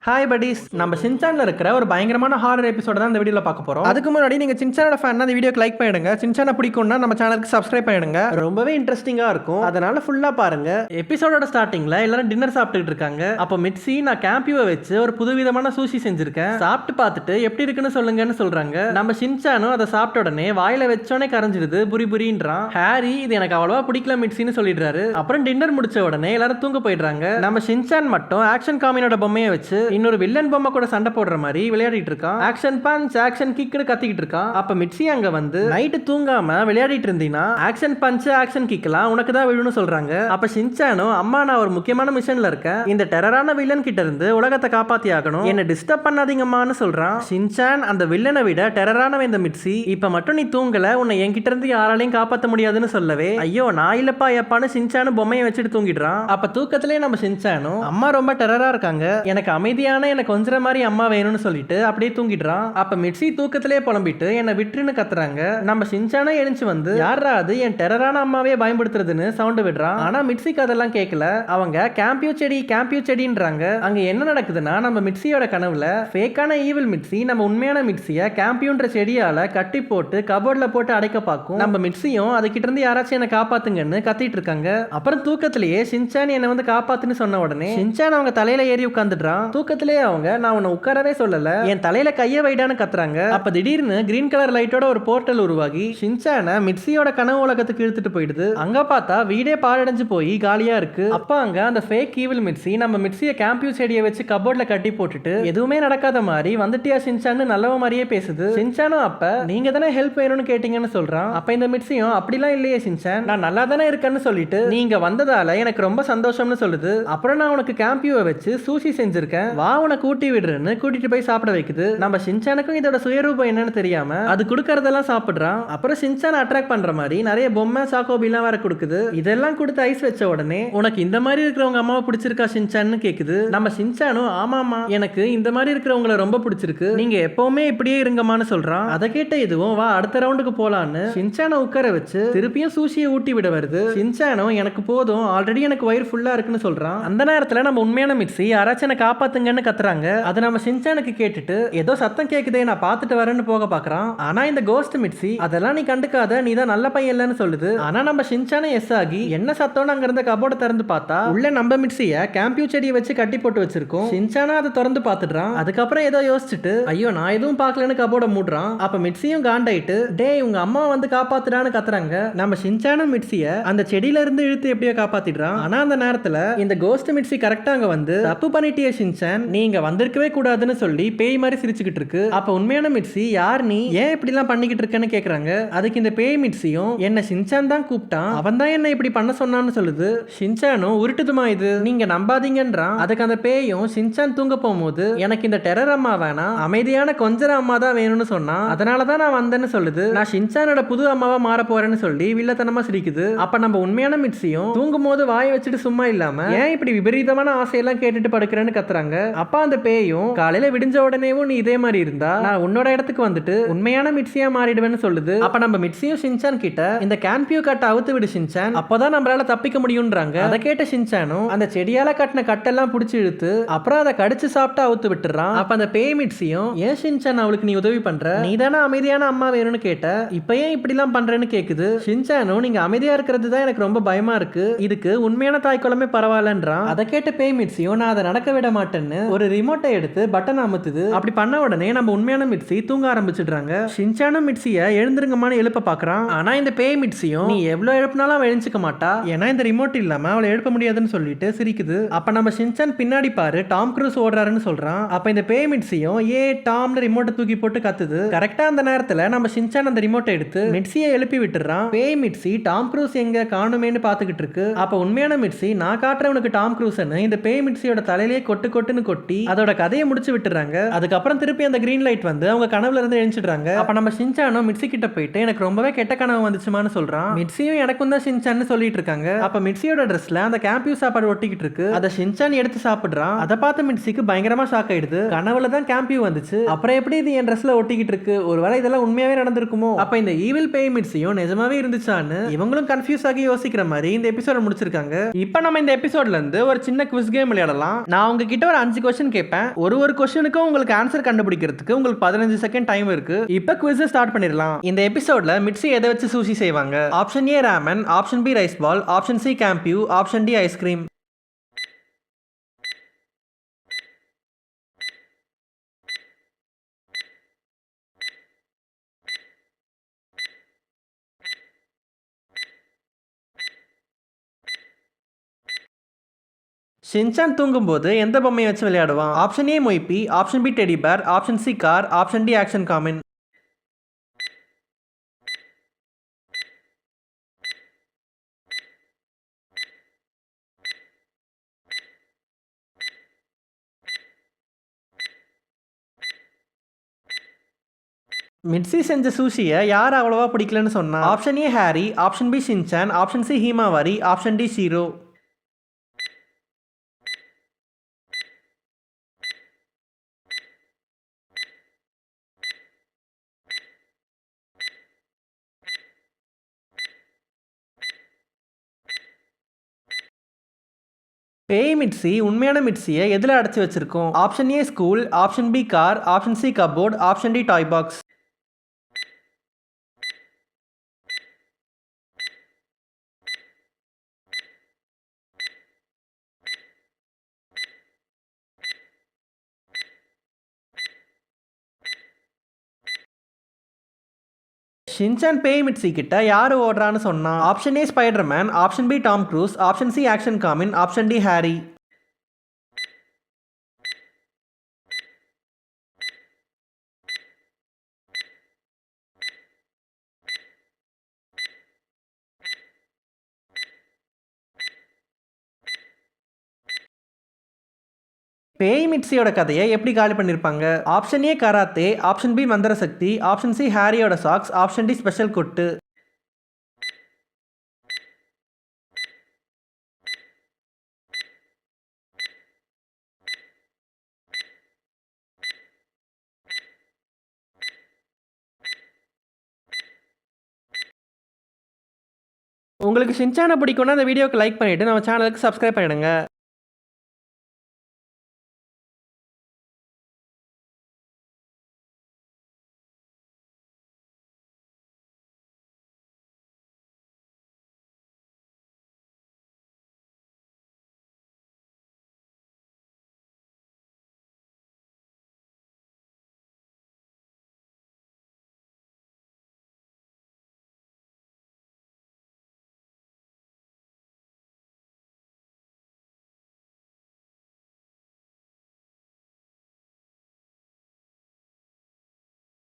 Hi buddies, நம்ம ஷின்சான்ல இருக்கிற ஒரு பயங்கரமான ஹாரர் எபிசோட தான் இந்த வீடியோல பார்க்க போறோம். அதுக்கு முன்னாடி நீங்க ஷின்சானோட ஃபேன்னா இந்த வீடியோக்கு லைக் பண்ணிடுங்க. ஷின்சானை பிடிக்கும்னா நம்ம சேனலுக்கு சப்ஸ்கிரைப் பண்ணிடுங்க. ரொம்பவே இன்ட்ரெஸ்டிங்கா இருக்கும், அதனால ஃபுல்லா பாருங்க. எபிசோடோட ஸ்டார்டிங்ல எல்லாரும் டின்னர் சாப்பிட்டுட்டு இருக்காங்க. அப்போ மிட்சி நான் கேம்பியூவை வச்சு ஒரு புதுவிதமான சூஷி செஞ்சிருக்கேன், சாப்பிட்டு பார்த்துட்டு எப்படி இருக்குன்னு சொல்லுங்கன்னு சொல்றாங்க. நம்ம ஷின்சானும் அதை சாப்பிட்ட உடனே வாயில வச்சோடனே கரைஞ்சிருது, புரி புரின்றான். ஹாரி இது எனக்கு அவ்வளவா பிடிக்கல மிட்சின்னு சொல்லிடுறாரு. அப்புறம் டின்னர் முடிச்ச உடனே எல்லாரும் தூங்க போயிடுறாங்க. நம்ம ஷின்சான் மட்டும் ஆக்ஷன் காமினோட பொம்மையை வச்சு இன்னொரு வில்லன் பொம்மை கூட சண்டை போடுற மாதிரி விளையாடிட்டு இருக்கான். ஆக்ஷன் பஞ்ச் ஆக்ஷன் கிக்னு கத்திக்கிட்டு இருக்கான். அப்ப மிட்சி அங்க வந்து நைட்டு தூங்காம விளையாடிட்டு இருந்தீனா ஆக்ஷன் பஞ்ச் ஆக்ஷன் கிக்லாம் உனக்கு தான் விழுன்னு சொல்றாங்க. அப்ப ஷின்சானும் அம்மா நான் ஒரு முக்கியமான மிஷன்ல இருக்கேன், இந்த டெரரான வில்லன் கிட்ட இருந்து உலகத்தை காப்பாத்தி ஆகணும், என்ன டிஸ்டர்ப் பண்ணாதீங்கம்மான்னு சொல்றான். ஷின்சான் அந்த வில்லனை விட டெரரான இந்த மிட்சி இப்ப மட்டும் நீ தூங்கல, உன்னை என்கிட்ட இருந்து யாராலையும் காப்பாற்ற முடியாதுன்னு சொல்லவே ஐயோ நான் இல்லப்பா எப்பான்னு ஷின்சானும் பொம்மையை வச்சுட்டு தூங்கிடுறான். அப்ப தூக்கத்திலே நம்ம ஷின்சானும் அம்மா ரொம்ப டெரரா இருக்காங்க, எனக்கு அமைதியான எனக்கு கொஞ்சம் மாதிரி அம்மா வேணும்னு சொல்லிட்டு அப்படியே தூங்கிடுறான். அப்ப மிட்சி தூக்கத்திலே புலம்பிட்டு என்ன விட்டுன்னு கத்துறாங்க. நம்ம ஷின்சானே எழுந்து வந்து யாரா அது என் டெரரான அம்மாவே பயன்படுத்துறதுன்னு சவுண்ட் விடுறான். ஆனா மிட்சிக்கு அதெல்லாம் கேட்கல, அவங்க கேம்பியூ செடின்றாங்க. அங்க என்ன நடக்குதுன்னா நம்ம மிட்சியோட கனவுல ஃபேக்கான ஈவில் மிட்சி நம்ம உண்மையான மிட்சிய கேம்பியூன்ற செடியால கட்டி போட்டு கபோர்ட்ல போட்டு அடைக்க பார்க்கும். நம்ம மிட்சியும் அதுகிட்ட இருந்து யாராச்சும் என்ன காப்பாத்துங்கன்னு கத்திட்டு இருக்காங்க. அப்புறம் தூக்கத்திலேயே ஷின்சான் என்ன வந்து காப்பாத்துன்னு சொன்ன உடனே ஷின்சான் அவங்க தலையில ஏறி உட்காந்துடுறான். தூக்கத்திலேயே அவங்க நான் உன்னை உட்காரவே சொல்லல, என் தலையில கைய வைடான்னு கத்துறாங்க. அப்ப திடீர்னு கிரீன் கலர் லைட்டோட ஒரு போர்ட்டல் உருவாகி ஷின்சானை மிட்சியோட கனவு உலகத்துக்கு இழுத்துட்டு போயிடுது. அங்க பார்த்தா வீடே பாழடைஞ்சு போய் காலியா இருக்கு. அப்ப அங்க அந்த ஃபேக் ஈவில் மிட்சி நம்ம மிட்சியை கேம்பியூ செடியை வச்சு கபோர்ட்ல கட்டி போட்டுட்டு எதுவுமே நடக்காத மாதிரி வந்துட்டியா ஷின்சான் நல்லவ மாதிரியே பேசுது. ஷின்சானும் அப்ப நீங்க தானே ஹெல்ப் வேணும்னு கேட்டீங்கன்னு சொல்றான். அப்ப இந்த மிட்சியும் அப்படிலாம் இல்லையே ஷின்சான், நான் நல்லா தானே இருக்கேன்னு சொல்லிட்டு நீங்க வந்ததால எனக்கு ரொம்ப சந்தோஷம்னு சொல்லுது. அப்புறம் நான் உனக்கு கேம்பியூவை வச்சு சூஷி செஞ்சிருக்கேன், வா உனக்கு கூட்டி விடுறேன்னு கூட்டிட்டு போய் சாப்பிட வைக்குது. நம்ம ஷின்சானுக்கும் இதோட சுயரூபம் என்னன்னு தெரியாம அது கொடுக்கறதெல்லாம் சாப்பிடுறான். அப்புறம் ஷின்சான் அட்ராக்ட் பண்ற மாதிரி நிறைய பொம்மை சாக்கோபிலாம் வேற கொடுக்குது. இதெல்லாம் கொடுத்து ஐஸ் வச்ச உடனே உனக்கு இந்த மாதிரி இருக்கிறவங்க அம்மாவை பிடிச்சிருக்கா ஷின்சான்னு கேக்குது. நம்ம ஷின்சானும் ஆமாமா எனக்கு இந்த மாதிரி இருக்கிறவங்கள ரொம்ப பிடிச்சிருக்கு, நீங்க எப்பவுமே இப்படியே இருங்கம்மான்னு சொல்றான். அதை கேட்ட இதுவும் வா அடுத்த ரவுண்டுக்கு போலான்னு ஷின்சானை உட்கார வச்சு திருப்பியும் சூஷியை ஊட்டி விட வருது. ஷின்சானும் எனக்கு போதும் ஆல்ரெடி எனக்கு வயிறு ஃபுல்லா இருக்குன்னு சொல்றான். அந்த நேரத்துல நம்ம உண்மையான மிட்சி யாராச்சும் என்ன காப்பாத்துங்கன்னு கத்துறாங்க. அது நம்ம ஷின்சானுக்கு கேட்டுட்டு ஏதோ சத்தம் கேக்குதே நான் பார்த்துட்டு வரேன்னு போக பாக்குறான். ஆனா இந்த கோஸ்ட் மிட்சி அதெல்லாம் நீ கண்டுக்காத, நீ தான் நல்ல பையன் இல்லன்னு சொல்லுது. ஆனா நம்ம ஷின்சானே எஸ் ஆகி என்ன சத்தம்னு அங்க இருந்த கபோர்டை திறந்து பார்த்தா உள்ள நம்ம மிட்சிய கேம்பியூ செடியை வச்சு கட்டி போட்டு வச்சிருக்கோம். ஷின்சானா அதை திறந்து பார்த்துடுறான். அதுக்கப்புறம் ஏதோ யோசிச்சுட்டு ஐயோ நான் எதுவும் பார்க்கலன்னு கபோர்டை மூடுறான். அப்ப மிட்சியும் காண்டாயிட்டு டேய் உங்க அம்மா வந்து காப்பாத்துடான்னு கத்துறாங்க. நம்ம ஷின்சானும் மிட்சிய அந்த செடியில இருந்து இழுத்து எப்படியோ காப்பாத்திடுறான். ஆனா அந்த நேரத்துல இந்த கோஸ்ட் மிட்சி கரெக்டா அங்க வந்து தப்பு பண்ணிட்டிய ஷின்சான், நீங்க வந்திருக்கவே கூடாதுன்னு சொல்லி பேய் மாதிரி சிரிச்சுக்கிட்டு இருக்கு. அப்ப உண்மையான மிட்சி யார் நீ ஏன் இப்படி எல்லாம் பண்ணிக்கிட்டு இருக்கேன்னு கேக்குறாங்க. அதுக்கு இந்த பேய் மிட்சியும் என்ன ஷின்சான் தான் கூப்பிட்டான், அவன் தான் என்ன இப்படி பண்ண சொன்னான்னு சொல்லுது. ஷின்சானும் உருட்டுதுமா இது நீங்க நம்பாதீங்கன்றான். அதுக்கு அந்த பேயும் ஷின்சான் தூங்க போகும்போது எனக்கு இந்த டெரர் அம்மா வேணாம், அமைதியான கொஞ்சர அம்மா தான் வேணும்னு சொன்னான், அதனாலதான் நான் வந்தேன்னு சொல்லுது. நான் ஷின்சானோட புது அம்மாவா மாற போறேன்னு சொல்லி வில்லத்தனமா சிரிக்குது. அப்ப நம்ம உண்மையான மிட்சியும் தூங்கும் போது வாயை வச்சுட்டு சும்மா இல்லாம ஏன் இப்படி விபரீதமான ஆசையெல்லாம் கேட்டுட்டு படுக்கிறேன்னு கத்துறாங்க. அப்ப அந்த பேயும் காலையில விடிஞ்ச உடனேவும் நீ இதே மாதிரி இருந்தா நான் உன்னோட இடத்துக்கு வந்துட்டு உண்மையான மிட்சியா மாறிடுவேன்னு சொல்லுது. அப்ப நம்ம மிட்சியும் ஷின்சான் கிட்ட இந்த கேம்பியூ கட்டை அவுத்து விடு ஷின்சான், அப்பதான் நம்மளால தப்பிக்க முடியும்ன்றாங்க. அதை கேட்ட ஷின்சானும் அந்த செடியால கட்டின கட்டெல்லாம் புடிச்சு இழுத்து அப்புறம் அதை கடிச்சு சாப்பிட்டு அவுத்து விட்டுறான். அப்ப அந்த பேய் மிட்சியும் ஏன் ஷின்சான் அவளுக்கு நீ உதவி பண்ற, நீ தானே அமைதியான அம்மா வேணும்னு கேட்ட, இப்ப ஏன் இப்படி எல்லாம் பண்றேன்னு கேக்குது. ஷின்சானும் நீங்க அமைதியா இருக்கிறது தான் எனக்கு ரொம்ப பயமா இருக்கு, இதுக்கு உண்மையான தாய்க்குளமே பரவாயில்லன்றான். அதை கேட்ட பேய் மிட்சியும் நான் அதை நடக்க விட மாட்டேன்னு ஒரு ரிமோட்டை எடுத்து பட்டன் அமுத்துது. அப்படி பண்ண உடனே நம்ம உண்மையான மிட்சி தூங்க ஆரம்பிச்சிடுறாங்க. ஷின்சானும் மிட்சிய எழுந்திருங்கமான எழுப்ப பாக்குறான். ஆனா இந்த பேய் மிட்சியும் நீ எவ்வளவு எழுப்பினாலும் அவள் எழுந்துக்க மாட்டா, ஏன்னா இந்த ரிமோட் இல்லாம அவளை எழுப்ப முடியாதுன்னு சொல்லிட்டு சிரிக்குது. அப்ப நம்ம ஷின்சான் பின்னாடி பாரு டாம் க்ரூஸ் ஓடுறாருன்னு சொல்றான். அப்ப இந்த பேய் மிட்சியும் ஏ டாம்னு ரிமோட்டை தூக்கி போட்டு கத்துது. கரெக்டா அந்த நேரத்துல நம்ம ஷின்சான் அந்த ரிமோட்டை எடுத்து மிட்சியை எழுப்பி விட்டுறான். பேய் மிட்சி டாம் க்ரூஸ் எங்க காணுமேன்னு பாத்துக்கிட்டு இருக்கு. அப்ப உண்மையான மிட்சி நான் காட்டுறவனுக்கு டாம் க்ரூஸ்ன்னு இந்த பேய் மிட்சியோட தலையிலேயே கொட்டு கொட்டுன்னு கொட்டி அதோட கதையை முடிச்சு விட்டுறாங்க. அதுக்கப்புறம் திருப்பி அந்த கிரீன் லைட் வந்து அவங்க கனவுல இருந்து எழுந்துடுறாங்க. அப்ப நம்ம ஷின்சானும் மிட்சி கிட்ட போயிட்டு எனக்கு ரொம்பவே கெட்ட கனவு வந்துச்சுமான்னு சொல்றான். மிட்சியும் எனக்கும் தான் ஷின்சான்னு சொல்லிட்டு இருக்காங்க. அப்ப மிட்சியோட ட்ரெஸ்ல அந்த கேம்பியூ சாப்பாடு ஒட்டிக்கிட்டு இருக்கு. அதை ஷின்சான் எடுத்து சாப்பிடுறான். அதை பார்த்து மிட்சிக்கு பயங்கரமா ஷாக் ஆயிடுது. கனவுல தான் கேம்பியூ வந்துச்சு, அப்புறம் எப்படி இது என் ட்ரெஸ்ல ஒட்டிக்கிட்டு இருக்கு, ஒருவேளை இதெல்லாம் உண்மையாவே நடந்திருக்குமோ, அப்ப இந்த ஈவில் பேய் மிட்சியும் நிஜமாவே இருந்துச்சான்னு இவங்களும் கன்ஃபியூஸ் ஆகி யோசிக்கிற மாதிரி இந்த எபிசோட முடிச்சிருக்காங்க. இப்ப நம்ம இந்த எபிசோட்ல இருந்து ஒரு சின்ன குவிஸ் கேம் விளையாடலாம். நான் உங்ககிட்ட ஒரு 5 கொஸ்டின் கேட்பேன். ஒரு கொஸ்டினுக்கும் உங்களுக்கு ஆன்சர் கண்டுபிடிக்கிறதுக்கு உங்களுக்கு 15 செகண்ட் டைம் இருக்கு. இப்போ குவிஸ் ஸ்டார்ட் பண்ணிடலாம். இந்த எபிசோட்ல மிட்ஸி எதை வச்சு சூஷி செய்வாங்க? Option A ramen, option B rice ball, option C கேம்பியூ, ஆப்ஷன் டி ஐஸ்கிரீம். ஷின்சான் தூங்கும்போது எந்த பொம்மையை வச்சு விளையாடுவான்? ஆப்ஷன் ஏ மொய்பி, option B teddy bear, option C car, option D Action Kamen. Mitsi செஞ்ச சூஷியை யார் அவ்வளவா பிடிக்கலன்னு சொன்னா? Option A Harry, option B Shinchan, option C Himawari, option D Shiro. பேய் மிட்ஸி உண்மையான மிட்ஸியை எதில் அடைச்சி வச்சிருக்கோம்? Option A school, option B car, option C cupboard, option D toy box. Shinchan பேய் மிட்ஸி கிட்ட யாரு ஓடுறான்னு சொன்னா? Option A Spiderman, option B Tom Cruise, option C Action Kamen, option D Harry. பேய் மிட்ஸியோட கதையை எப்படி காலி பண்ணிருப்பாங்க? Option A karate, option B மந்திர சக்தி, ஆப்ஷன் சி ஹாரியோட சாக்ஸ், ஆப்ஷன் டி ஸ்பெஷல் கொட்டு. உங்களுக்கு ஷின்சானை பிடிக்கும்னா இந்த வீடியோக்கு லைக் பண்ணிட்டு நம்ம சேனலுக்கு சப்ஸ்கிரைப் பண்ணிடுங்க.